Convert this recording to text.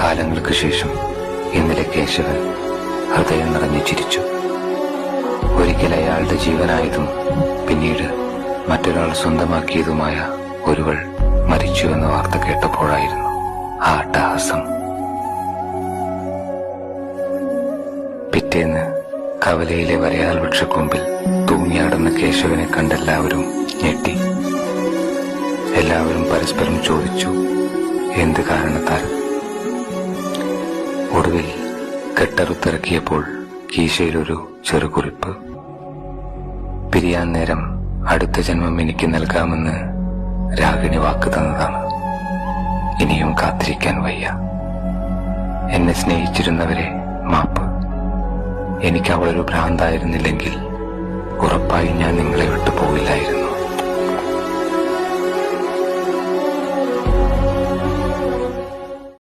കാലങ്ങൾക്ക് ശേഷം ഇന്നലെ കേശവൻ ഹൃദയം നിറഞ്ഞു ചിരിച്ചു. ഒരിക്കൽ അയാളുടെ ജീവനായതും പിന്നീട് മറ്റൊരാൾ സ്വന്തമാക്കിയതുമായ ഒരുവൾ മരിച്ചു എന്ന വാർത്ത കേട്ടപ്പോഴായിരുന്നു ആ അട്ടഹാസം. പിറ്റേന്ന് കവലയിലെ വരയാൽ വൃക്ഷക്കൊമ്പിൽ തൂങ്ങിയാടുന്ന കേശവനെ കണ്ടെല്ലാവരും ഞെട്ടി. എല്ലാവരും പരസ്പരം ചോദിച്ചു എന്ത് കാരണത്താൽ. ഒടുവിൽ കെട്ടറുത്തിറക്കിയപ്പോൾ കീശയിലൊരു ചെറുകുറിപ്പ്. പിരിയാൻ നേരം അടുത്ത ജന്മം എനിക്ക് നൽകാമെന്ന് രാഗിണി വാക്ക് തന്നതാണ്. ഇനിയും കാത്തിരിക്കാൻ വയ്യ. എന്നെ സ്നേഹിച്ചിരുന്നവരെ മാപ്പ്. എനിക്ക് അവളൊരു ഭ്രാന്തായിരുന്നില്ലെങ്കിൽ ഉറപ്പായി ഞാൻ നിങ്ങളെ വിട്ടു പോവില്ലായിരുന്നു.